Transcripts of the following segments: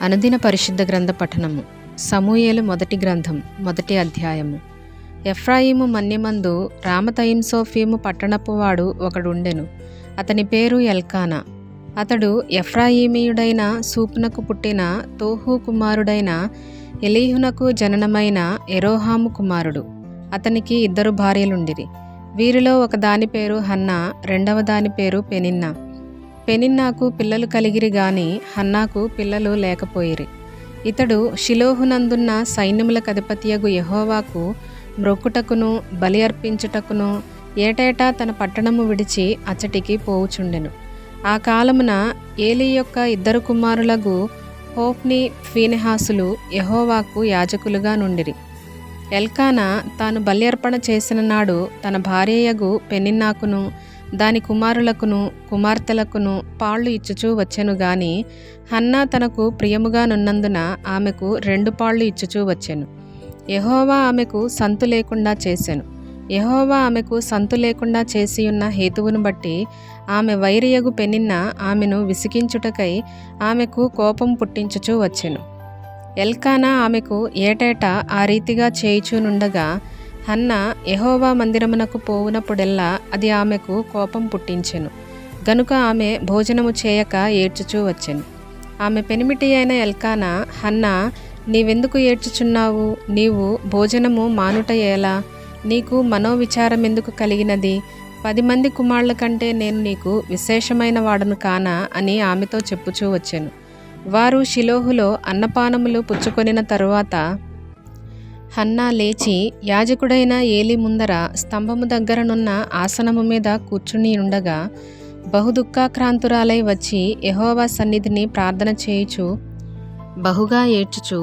అనుదిన పరిశుద్ధ గ్రంథ పఠనము. సమూయేలు మొదటి గ్రంథం 1వ అధ్యాయము. ఎఫ్రాయిము మన్యమందు రామతయిమ్సోఫీము పట్టణపు వాడు ఒకడుండెను. అతని పేరు ఎల్కానా. అతడు ఎఫ్రాయిమీయుడైన సూపునకు పుట్టిన తోహు కుమారుడైన ఎలీహునకు జననమైన ఎరోహాము కుమారుడు. అతనికి 2 భార్యలుండిరి. వీరిలో ఒక దాని పేరు హన్నా, రెండవ దాని పేరు పెనిన్నా. పెనిన్నాకు పిల్లలు కలిగిరి గాని హన్నాకు పిల్లలు లేకపోయిరి. ఇతడు షిలోహునందున్న సైన్యములకు అధిపతియగు యెహోవాకు మ్రొక్కుటకును బలి అర్పించుటకును ఏటేటా తన పట్టణము విడిచి అచ్చటికి పోవుచుండెను. ఆ కాలమున ఏలీ యొక్క 2 కుమారులగు హోఫ్ని ఫీనెహాసులు యెహోవాకు యాజకులుగా నుండిరి. ఎల్కానా తాను బలి అర్పణ చేసిన నాడు తన భార్యయగు పెనిన్నాకును దాని కుమారులకును కుమార్తెలకును పాళ్ళు ఇచ్చుచూ వచ్చెను గాని హన్నా తనకు ప్రియముగా నున్నందున ఆమెకు 2 పాళ్ళు ఇచ్చుచూ వచ్చెను. యెహోవా ఆమెకు సంతు లేకుండా చేసెను. యెహోవా ఆమెకు సంతు లేకుండా చేసియున్న హేతువును బట్టి ఆమె వైరియగు పెనిన్న ఆమెను విసిగించుటకై ఆమెకు కోపం పుట్టించుచూ వచ్చెను. ఎల్కానా ఆమెకు ఏటేటా ఆ రీతిగా చేయుచూనుండగా హన్నా యెహోవా మందిరమునకు పోవునప్పుడెల్లా అది ఆమెకు కోపం పుట్టించెను. గనుక ఆమె భోజనము చేయక ఏడ్చుచూ వచ్చెను. ఆమె పెనిమిటి అయిన ఎల్కానా, హన్నా, నీవెందుకు ఏడ్చుచున్నావు? నీవు భోజనము మానుట ఎలా? నీకు మనోవిచారం ఎందుకు కలిగినది? 10 మంది కుమారుల కంటే నేను నీకు విశేషమైన వాడను కానా అని ఆమెతో చెప్పుచూ వచ్చెను. వారు షిలోహులో అన్నపానములు పుచ్చుకొనిన తరువాత హన్నా లేచి యాజకుడైన ఏలీ ముందర స్తంభము దగ్గరనున్న ఆసనము మీద కూర్చుని ఉండగా బహుదుఃఖాక్రాంతురాలై వచ్చి యెహోవా సన్నిధిని ప్రార్థన చేయుచు బహుగా ఏడ్చుచు,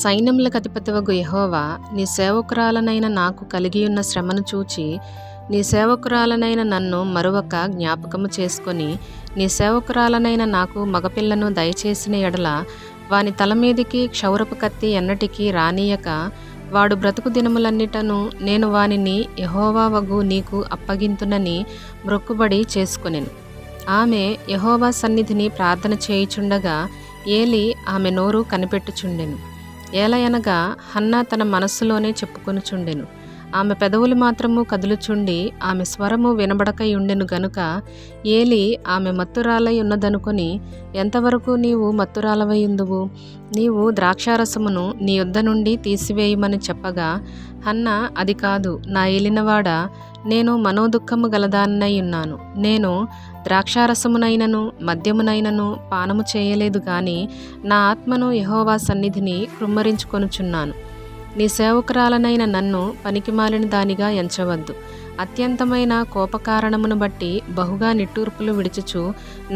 సైన్యములకు అధిపతివగు యెహోవా, నీ సేవకురాలనైన నాకు కలిగియున్న శ్రమను చూచి నీ సేవకురాలనైన నన్ను మరొక జ్ఞాపకము చేసుకొని నీ సేవకురాలనైన నాకు మగపిల్లను దయచేసిన ఎడల వాని తల మీదికి క్షౌరపు కత్తి ఎన్నటికీ రానీయక వాడు బ్రతుకు దినములన్నిటను నేను వానిని యెహోవా వగు నీకు అప్పగింతునని మ్రొక్కుబడి చేసుకొనెను. ఆమె యెహోవా సన్నిధిని ప్రార్థన చేయుచుండగా ఏలీ ఆమె నోరు కనిపెట్టుచుండెను. ఏలయనగా హన్నా తన మనస్సులోనే చెప్పుకొనుచుండెను. ఆమె పెదవులు మాత్రము కదులుచుండి ఆమె స్వరము వినబడకయుండెను గనుక ఏలీ ఆమె మత్తురాలై ఉన్నదనుకొని, ఎంతవరకు నీవు మత్తురాలవయుందువు? నీవు ద్రాక్షారసమును నీ యొద్ద నుండి తీసివేయమని చెప్పగా హన్నా, అది కాదు నా ఏలినవాడా, నేను మనోదుఃఖము గలదాన్నై ఉన్నాను. నేను ద్రాక్షారసమునైనను మద్యమునైనను పానము చేయలేదు గాని నా ఆత్మను యెహోవా సన్నిధిని కృమ్మరించుకొనుచున్నాను. నీ సేవకురాలనైన నన్ను పనికిమాలిన దానిగా ఎంచవద్దు. అత్యంతమైన కోపకారణమును బట్టి బహుగా నిట్టూర్పులు విడిచుచు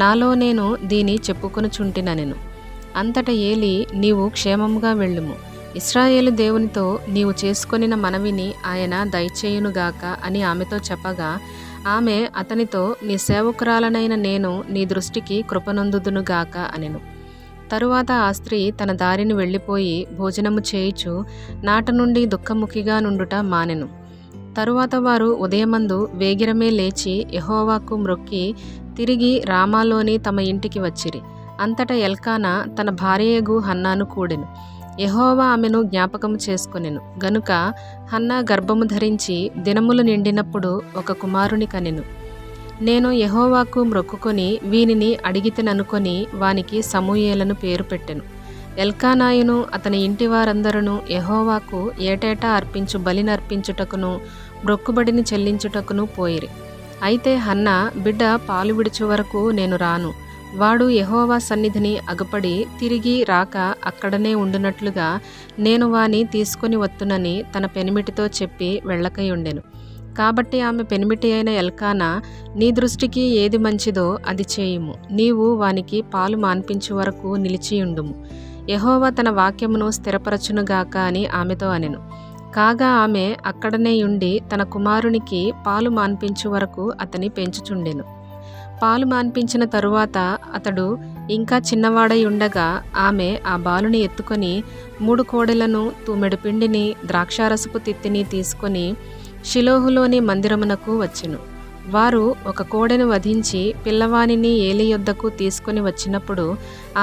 నాలో నేను దీని చెప్పుకొనుచుంటినెను. అంతట ఏలీ, నీవు క్షేమముగా వెళ్ళుము. ఇశ్రాయేలు దేవునితో నీవు చేసుకొనిన మనవిని ఆయన దయచేయునుగాక అని ఆమెతో చెప్పగా ఆమె అతనితో, నీ సేవకురాలనైన నేను నీ దృష్టికి కృపనొందుదునుగాక అనెను. తరువాత ఆ స్త్రీ తన దారిని వెళ్ళిపోయి భోజనము చేయుచు నాట నుండి దుఃఖముఖిగా నుండుట మానెను. తరువాత వారు ఉదయమందు వేగిరమే లేచి యెహోవాకు మ్రొక్కి తిరిగి రామాలోని తమ ఇంటికి వచ్చిరి. అంతటా ఎల్కానా తన భార్యయగు హన్నాను కూడెను. యెహోవా ఆమెను జ్ఞాపకము చేసుకొనెను గనుక హన్నా గర్భము ధరించి దినములు నిండినప్పుడు ఒక కుమారుని కనెను. నేను యెహోవాకు మ్రొక్కుకొని వీనిని అడిగితెననుకొని వానికి సమూయేలను పేరు పెట్టెను. ఎల్కానాయును అతని ఇంటి వారందరూ యెహోవాకు ఏటేటా అర్పించు బలినర్పించుటకును మ్రొక్కుబడిని చెల్లించుటకును పోయిరి. అయితే హన్నా, బిడ్డ పాలు విడుచు వరకు నేను రాను, వాడు యెహోవా సన్నిధిని అగపడి తిరిగి రాక అక్కడనే ఉండునట్లుగా నేను వాని తీసుకొని వత్తునని తన పెనిమిటితో చెప్పి వెళ్ళకయుండెను. కాబట్టి ఆమె పెనిమిటి అయిన ఎల్కానా, నీ దృష్టికి ఏది మంచిదో అది చేయుము. నీవు వానికి పాలు మాన్పించు వరకు నిలిచియుండుము. యెహోవా తన వాక్యమును స్థిరపరచునుగాక అని ఆమెతో అనెను. కాగా ఆమె అక్కడనే ఉండి తన కుమారునికి పాలు మాన్పించు వరకు అతని పెంచుచుండెను. పాలు మాన్పించిన తరువాత అతడు ఇంకా చిన్నవాడై ఉండగా ఆమె ఆ బాలుని ఎత్తుకొని 3 కోడెలను తూమెడు పిండిని ద్రాక్షారసపు తిత్తిని తీసుకొని షిలోహులోని మందిరమునకు వచ్చెను. వారు ఒక కోడెను వధించి పిల్లవానిని ఏలీ యొద్దకు తీసుకొని వచ్చినప్పుడు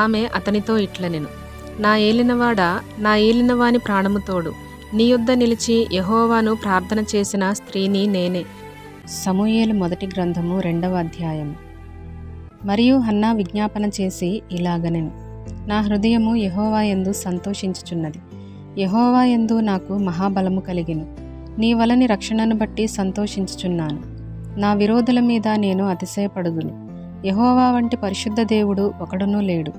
ఆమె అతనితో ఇట్లనెను, నా ఏలినవాడా, నా ఏలినవాని ప్రాణము తోడు. నీ యొద్ద నిలిచి యెహోవాను ప్రార్థన చేసిన స్త్రీని నేనే. సమూయేలు మొదటి గ్రంథము 2వ అధ్యాయం. మరియు హన్నా విజ్ఞాపన చేసి ఇలాగనెను: నా హృదయము యెహోవా యందు సంతోషించుచున్నది. యెహోవా యందు నాకు మహాబలము కలిగెను. నీ వలని రక్షణను బట్టి సంతోషించుచున్నాను. నా విరోధుల మీద నేను అతిశయపడుదును. యెహోవా వంటి పరిశుద్ధ దేవుడు ఒకడునూ లేడు.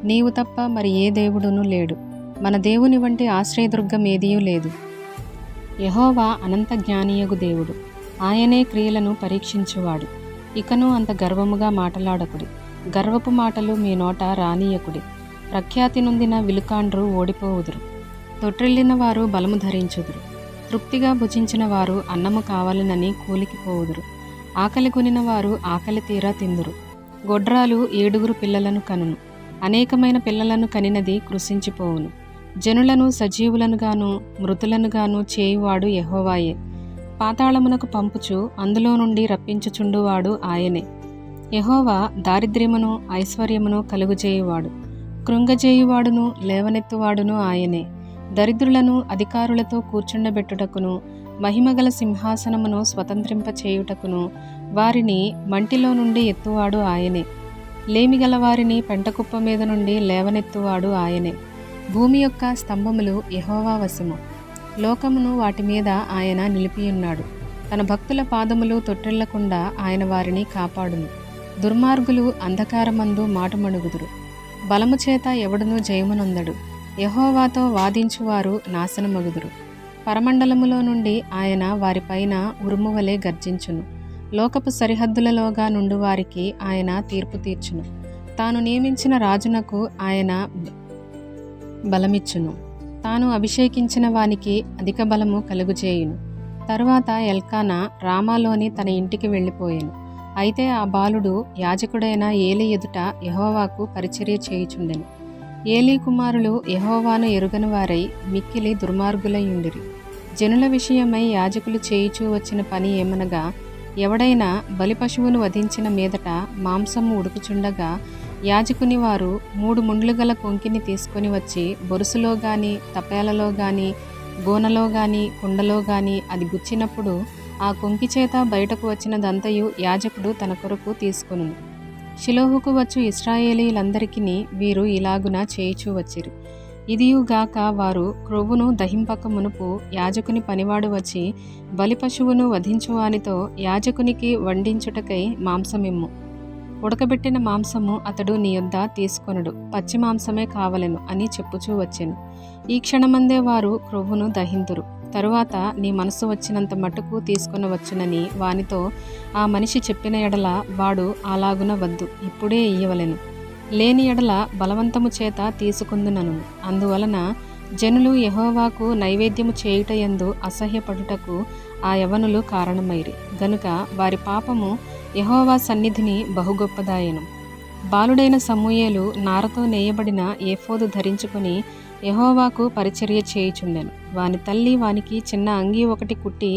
నీవు తప్ప మరి ఏ దేవుడునూ లేడు. మన దేవుని వంటి ఆశ్రయదుర్గం ఏదియూ లేదు. యెహోవా అనంత జ్ఞానియగు దేవుడు. ఆయనే క్రియలను పరీక్షించువాడు. ఇకను అంత గర్వముగా మాటలాడకుడి. గర్వపు మాటలు మీ నోట రానీయకుడి. ప్రఖ్యాతి నొందిన విలుకాండ్రు ఓడిపోవుదురు. తొట్టిల్లిన వారు బలము ధరించుదురు. తృప్తిగా భుజించిన వారు అన్నము కావాలనని కూలికి పోవుదురు. ఆకలి కొనిన వారు ఆకలి తీరా తిందురు. గొడ్రాలు 7 పిల్లలను కనును. అనేకమైన పిల్లలను కనినది కృశించిపోవును. జనులను సజీవులనుగాను మృతులనుగాను చేయువాడు యెహోవాయే. పాతాళమునకు పంపుచు అందులో నుండి రప్పించుచుండువాడు ఆయనే. యెహోవా దారిద్ర్యమును ఐశ్వర్యమును కలుగుచేయువాడు. కృంగజేయువాడును లేవనెత్తువాడును ఆయనే. దరిద్రులను అధికారులతో కూర్చుండబెట్టుటకును మహిమగల సింహాసనమును స్వతంత్రింపచేయుటకును వారిని మంటిలో నుండి ఎత్తువాడు ఆయనే. లేమిగల వారిని పెంటకుప్ప మీద నుండి లేవనెత్తువాడు ఆయనే. భూమి యొక్క స్తంభములు యెహోవా వశము. లోకమును వాటి మీద ఆయన నిలిపియున్నాడు. తన భక్తుల పాదములు తొట్టిల్లకుండా ఆయన వారిని కాపాడును. దుర్మార్గులు అంధకారమందు మాటుమణుగుదురు. బలము చేత ఎవడునూ జయమునొందడు. యెహోవాతో వాదించువారు నాశనమగుదురు. పరమండలములో నుండి ఆయన వారిపైన ఉరుమువలే గర్జించును. లోకపు సరిహద్దులలోగా నుండి వారికి ఆయన తీర్పు తీర్చును. తాను నియమించిన రాజునకు ఆయన బలమిచ్చును. తాను అభిషేకించిన వానికి అధిక బలము కలుగుచేయును. తరువాత ఎల్కానా రామాలోని తన ఇంటికి వెళ్ళిపోయాను. అయితే ఆ బాలుడు యాజకుడైన ఏలీ ఎదుట యెహోవాకు పరిచర్య చేయుచుండెను. ఏలీ కుమారులు యెహోవాను ఎరుగని వారై మిక్కిలి దుర్మార్గులయ్యుండిరి. జనుల విషయమై యాజకులు చేయుచూ వచ్చిన పని ఏమనగా, ఎవడైనా బలి పశువును వధించిన మీదట మాంసము ఉడుకుచుండగా యాజకుని వారు 3 ముండ్లు గల కొంకిని తీసుకొని వచ్చి బొరుసులో గాని తపేలలో గాని గోనలో గాని కుండలో గాని అది గుచ్చినప్పుడు ఆ కొంకి చేత బయటకు వచ్చినదంతయు యాజకుడు తన కొరకు తీసుకొనును. షిలోహుకు వచ్చు ఇశ్రాయేలీయులందరికిని వీరు ఇలాగున చేయుచూ వచ్చిరి. ఇదియుగాక వారు క్రొవ్వును దహింపక మునుపు యాజకుని పనివాడు వచ్చి బలి పశువును వధించువానితో యాజకునికి వండించుటకై మాంసమిమ్ము. ఉడకబెట్టిన మాంసము అతడు నీ యొద్ద తీసుకొనడు, పచ్చి మాంసమే కావలెను అని చెప్పుచూ వచ్చెను. ఈ క్షణమందే వారు క్రొవ్వును దహింతురు. తరువాత నీ మనసు వచ్చినంత మటుకు తీసుకొనవచ్చునని వానితో ఆ మనిషి చెప్పిన ఎడల వాడు అలాగున వద్దు, ఇప్పుడే ఇయ్యవలెను. లేని ఎడల బలవంతము చేత తీసుకుందునను. అందువలన జనులు యెహోవాకు నైవేద్యము చేయుటయందు అసహ్యపడుటకు ఆ యవనులు కారణమైరి. గనుక వారి పాపము యెహోవా సన్నిధిని బహుగొప్పదాయెను. బాలుడైన సమూయేలు నారతో నేయబడిన ఏఫోదు ధరించుకుని యెహోవాకు పరిచర్య చేయుచుండెను. వాని తల్లి వానికి చిన్న అంగీ ఒకటి కుట్టి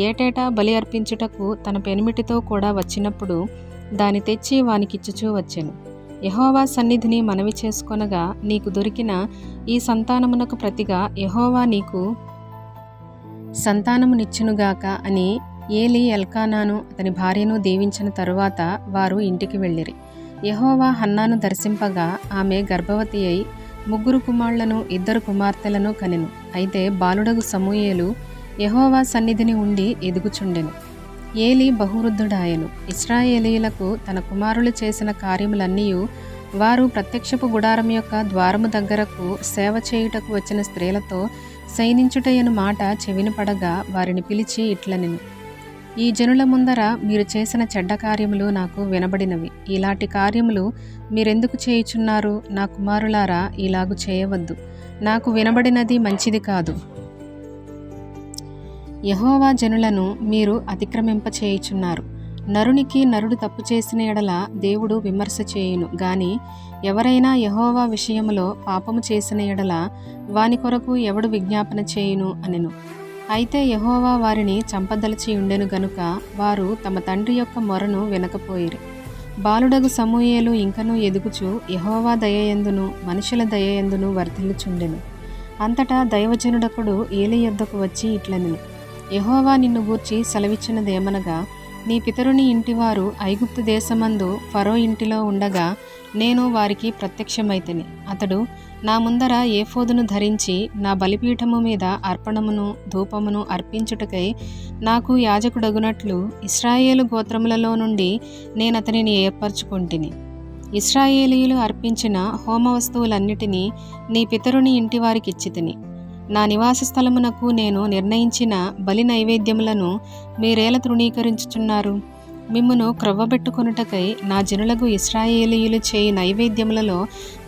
ఏటేటా బలి అర్పించుటకు తన పెనిమిటితో కూడా వచ్చినప్పుడు దాని తెచ్చి వానికిచ్చుచూ వచ్చెను. యెహోవా సన్నిధిని మనవి చేసుకొనగా, నీకు దొరికిన ఈ సంతానమునకు ప్రతిగా యెహోవా నీకు సంతానమునిచ్చునుగాక అని ఏలీ ఎల్కానాను అతని భార్యను దీవించిన తరువాత వారు ఇంటికి వెళ్ళిరి. యెహోవా హన్నాను దర్శింపగా ఆమె గర్భవతి అయి 3 కుమారులను 2 కుమార్తెలను కనెను. అయితే బాలుడగు సమూయేలు యెహోవా సన్నిధిని ఉండి ఎదుగుచుండెను. ఏలీ బహువృద్ధుడాయెను. ఇశ్రాయేలీయులకు తన కుమారులు చేసిన కార్యములన్నీయు వారు ప్రత్యక్షపు గుడారం యొక్క ద్వారము దగ్గరకు సేవ చేయుటకు వచ్చిన స్త్రీలతో శయనించుటయను మాట చెవిన పడగా వారిని పిలిచి ఇట్లనెను: ఈ జనుల ముందర మీరు చేసిన చెడ్డ కార్యములు నాకు వినబడినవి. ఇలాంటి కార్యములు మీరెందుకు చేయుచున్నారు? నా కుమారులారా, ఇలాగు చేయవద్దు. నాకు వినబడినది మంచిది కాదు. యెహోవా జనులను మీరు అతిక్రమింప చేయుచున్నారు. నరునికి నరుడు తప్పు చేసిన ఎడల దేవుడు విమర్శ చేయును గాని ఎవరైనా యెహోవా విషయములో పాపము చేసిన ఎడల వాని కొరకు ఎవడు విజ్ఞాపన చేయును అనెను. అయితే యెహోవా వారిని చంపదలచి ఉండెను గనుక వారు తమ తండ్రి యొక్క మొరను వినకపోయిరి. బాలుడగు సమూయేలు ఇంకనూ ఎదుగుచు యెహోవా దయయందును మనుషుల దయయందును వర్ధిల్లుచుండెను. అంతటా దైవజనుడొకడు ఏలీ యొద్దకు వచ్చి ఇట్లనెను, యెహోవా నిన్ను గూర్చి సెలవిచ్చినదేమనగా, నీ పితరుని ఇంటివారు ఐగుప్తు దేశమందు ఫరో ఇంటిలో ఉండగా నేను వారికి ప్రత్యక్షమైతిని. అతడు నా ముందర ఏఫోదును ధరించి నా బలిపీఠము మీద అర్పణమును ధూపమును అర్పించుటకై నాకు యాజకుడగునట్లు ఇశ్రాయేలు గోత్రములలో నుండి నేనతనిని ఏర్పరచుకొంటిని. ఇశ్రాయేలీయులు అర్పించిన హోమ వస్తువులన్నిటినీ నీ పితరుని ఇంటివారికిచ్చితిని. నా నివాస స్థలమునకు నేను నిర్ణయించిన బలి నైవేద్యములను మీరేల తృణీకరించుచున్నారు? మిమ్మును క్రొవ్వబెట్టుకొనుటకై నా జనులకు ఇశ్రాయేలీయులు చేయి నైవేద్యములలో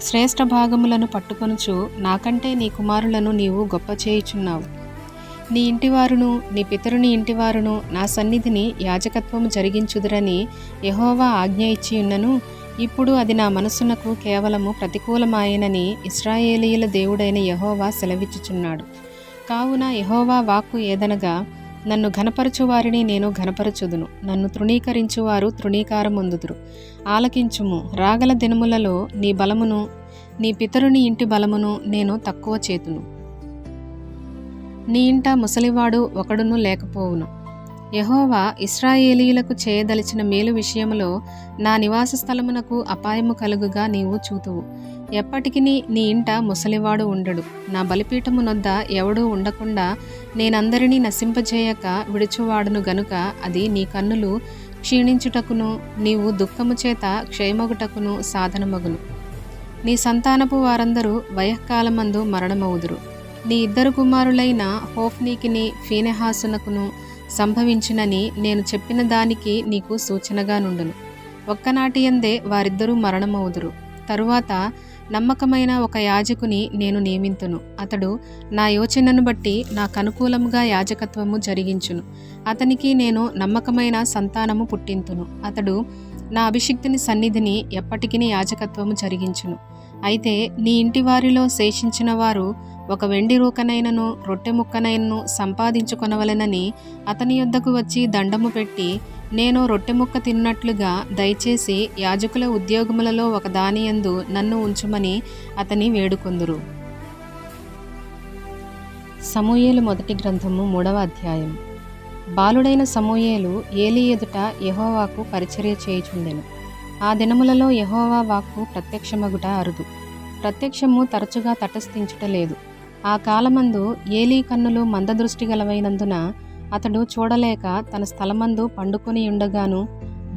శ్రేష్ఠ భాగములను పట్టుకొనుచు నాకంటే నీ కుమారులను నీవు గొప్ప చేయుచున్నావు. నీ ఇంటివారును నీ పితరుని ఇంటివారును నా సన్నిధిని యాజకత్వము జరిగించుదురని యెహోవా ఆజ్ఞ ఇచ్చియున్నను, ఇప్పుడు అది నా మనస్సునకు కేవలము ప్రతికూలమాయనని ఇశ్రాయేలీయుల దేవుడైన యెహోవా సెలవిచ్చుచున్నాడు. కావున యెహోవా వాక్కు ఏదనగా, నన్ను ఘనపరచు వారిని నేను ఘనపరచుదును, నన్ను తృణీకరించువారు తృణీకారమొందుదురు. ఆలకించుము, రాగల దినములలో నీ బలమును నీ పితరుని ఇంటి బలమును నేను తక్కువ చేతును. నీ ఇంట ముసలివాడు ఒకడును లేకపోవును. యెహోవా ఇశ్రాయేలీయులకు చేయదలిచిన మేలు విషయములో నా నివాస స్థలమునకు అపాయము కలుగుగా నీవు చూతువు. ఎప్పటికిని నీ ఇంట ముసలివాడు ఉండడు. నా బలిపీఠము నొద్ద ఎవడూ ఉండకుండా నేనందరినీ నశింపజేయక విడుచువాడును గనుక అది నీ కన్నులు క్షీణించుటకును నీవు దుఃఖము చేత క్షయమగుటకును సాధనమగును. నీ సంతానపు వారందరూ వయఃకాలమందు మరణమవుదురు. నీ ఇద్దరు కుమారులైన హోఫ్నీకిని ఫీనెహాసునకును సంభవించునని నేను చెప్పిన దానికి నీకు సూచనగా నుండును. ఒక్కనాటియందే వారిద్దరూ మరణమవుదురు. తరువాత నమ్మకమైన ఒక యాజకుని నేను నియమింతును. అతడు నా యోచనను బట్టి నాకు అనుకూలముగా యాజకత్వము జరిగించును. అతనికి నేను నమ్మకమైన సంతానము పుట్టింతును. అతడు నా అభిషిక్తుని సన్నిధిని ఎప్పటికిని యాజకత్వము జరిగించును. అయితే నీ ఇంటి వారిలో శేషించిన వారు ఒక వెండి రూకనైనను రొట్టె ముక్కనైనను సంపాదించుకొనవలెనని అతని యొద్దకు వచ్చి దండము పెట్టి, నేను రొట్టె ముక్క తిన్నట్లుగా దయచేసి యాజకుల ఉద్యోగములలో ఒక దానియందు నన్ను ఉంచుమని అతని వేడుకొందురు. సమూయేలు మొదటి గ్రంథము 3వ అధ్యాయం. బాలుడైన సమూయేలు ఏలీ ఎదుట యెహోవాకు పరిచర్య చేయుచుండెను. ఆ దినములలో యెహోవా వాక్కు ప్రత్యక్షమగుట అరుదు, ప్రత్యక్షము తరచుగా తటస్థించుటలేదు. ఆ కాలమందు ఏలీ కన్నులు మందదృష్టి గలవైనందున అతడు చూడలేక తన స్థలమందు పండుకొని ఉండగాను,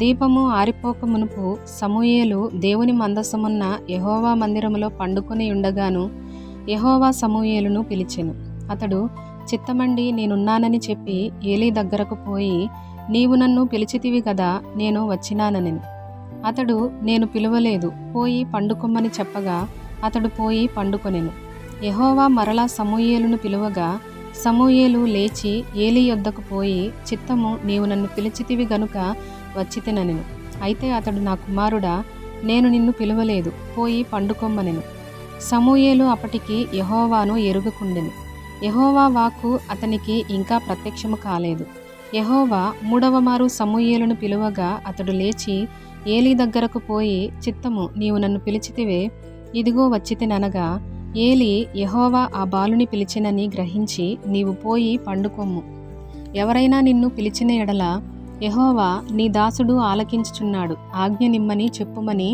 దీపము ఆరిపోక మునుపు సమూయేలు దేవుని మందసమున్న యెహోవా మందిరములో పండుకొని ఉండగాను యెహోవా సమూయేలును పిలిచెను. అతడు చిత్తమండి నేనున్నానని చెప్పి ఏలీ దగ్గరకు పోయి, నీవు నన్ను పిలిచితివి గదా, నేను వచ్చినాననెను. అతడు నేను పిలువలేదు, పోయి పండుకొమ్మని చెప్పగా అతడు పోయి పండుకొనెను. యెహోవా మరలా సమూయేలును పిలువగా సమూయేలు లేచి ఏలీ యొద్దకు పోయి, చిత్తము నీవు నన్ను పిలిచితివి గనుక వచ్చితిననెను. అయితే అతడు, నా కుమారుడా, నేను నిన్ను పిలువలేదు, పోయి పండుకొమ్మనెను. సమూయేలు అప్పటికి యెహోవాను ఎరుగకుండెను. యెహోవా వాక్కు అతనికి ఇంకా ప్రత్యక్షము కాలేదు. యెహోవా 3వ మారు సమూయేలును పిలువగా అతడు లేచి ఏలీ దగ్గరకు పోయి, చిత్తము నీవు నన్ను పిలిచితివే, ఇదిగో వచ్చితిననగా, ఏలీ యెహోవా ఆ బాలుని పిలిచినని గ్రహించి, నీవు పోయి పండుకొమ్ము, ఎవరైనా నిన్ను పిలిచిన ఎడల యెహోవా నీ దాసుడు ఆలకించుచున్నాడు, ఆజ్ఞ నిమ్మని చెప్పుమని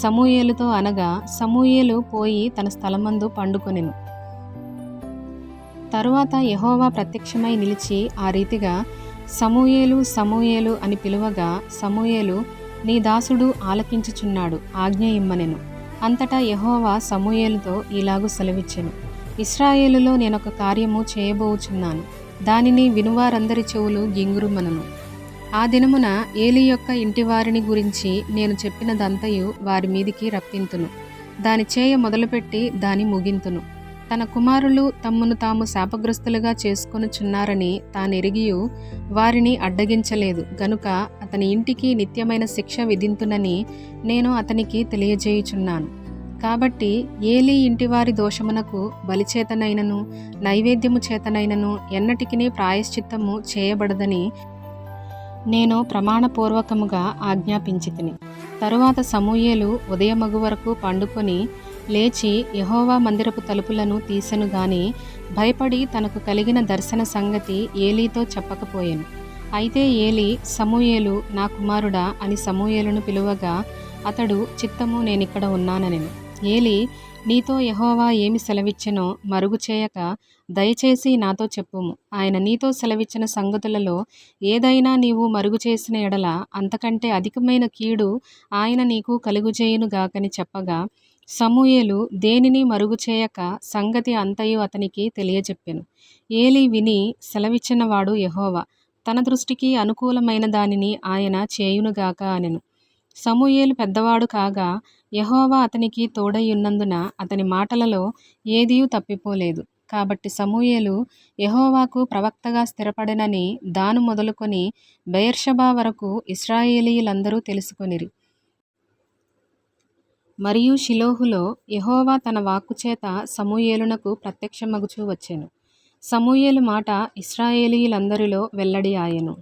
సమూయేలుతో అనగా, సమూయేలు పోయి తన స్థలమందు పండుకొనెను. తరువాత యెహోవా ప్రత్యక్షమై నిలిచి ఆ రీతిగా, సమూయేలు సమూయేలు అని పిలువగా సమూయేలు, నీ దాసుడు ఆలకించుచున్నాడు, ఆజ్ఞ ఇమ్మనెను. అంతటా యెహోవా సమూయేలుతో ఇలాగు సెలవిచ్చెను, ఇశ్రాయేలులో నేనొక కార్యము చేయబోచున్నాను, దానిని వినువారందరి చెవులు గింగురుమనును. ఆ దినమున ఏలీ యొక్క ఇంటివారిని గురించి నేను చెప్పినదంతయు వారి మీదికి రప్పింతును. దాని చేయ మొదలుపెట్టి దాని ముగింతును. తన కుమారులు తమ్మును తాము శాపగ్రస్తులుగా చేసుకొనుచున్నారని తానెరిగియు వారిని అడ్డగించలేదు గనుక అతని ఇంటికి నిత్యమైన శిక్ష విధింతునని నేను అతనికి తెలియజేయుచున్నాను. కాబట్టి ఏలీ ఇంటివారి దోషమునకు బలిచేతనైనను నైవేద్యము చేతనైనను ఎన్నటికినీ ప్రాయశ్చిత్తము చేయబడదని నేను ప్రమాణపూర్వకముగా ఆజ్ఞాపించితిని. తరువాత సమూయేలు ఉదయమగు వరకు పండుకొని లేచి యెహోవా మందిరపు తలుపులను తీసెను గాని భయపడి తనకు కలిగిన దర్శన సంగతి ఏలీతో చెప్పకపోయెను. అయితే ఏలీ, సమూయేలు, నా కుమారుడా అని సమూయేలును పిలువగా అతడు, చిత్తము, నేనిక్కడ ఉన్నాననెను. ఏలీ, నీతో యెహోవా ఏమి సెలవిచ్చెనో మరుగు చేయక దయచేసి నాతో చెప్పుము. ఆయన నీతో సెలవిచ్చిన సంగతులలో ఏదైనా నీవు మరుగు చేసిన ఎడల అంతకంటే అధికమైన కీడు ఆయన నీకు కలుగుచేయునుగాకని చెప్పగా సమూయేలు దేనిని మరుగు చేయక సంగతి అంతయు అతనికి తెలియజెప్పెను. ఏలీ విని, సెలవిచ్చినవాడు యెహోవా, తన దృష్టికి అనుకూలమైన దానిని ఆయన చేయునుగాక అనెను. సమూయేలు పెద్దవాడు కాగా యెహోవా అతనికి తోడైయున్నందున అతని మాటలలో ఏదియూ తప్పిపోలేదు. కాబట్టి సమూయేలు యెహోవాకు ప్రవక్తగా స్థిరపడెనని దాను మొదలుకొని బెయేర్షెబా వరకు ఇశ్రాయేలీయులందరూ తెలుసుకొనిరి. మరియు షిలోహులో యెహోవా తన వాక్కుచేత సమూయేలునకు ప్రత్యక్షమగుచూ వచ్చెను. సమూయేలు మాట ఇశ్రాయేలీయులందరిలో వెల్లడి ఆయెను.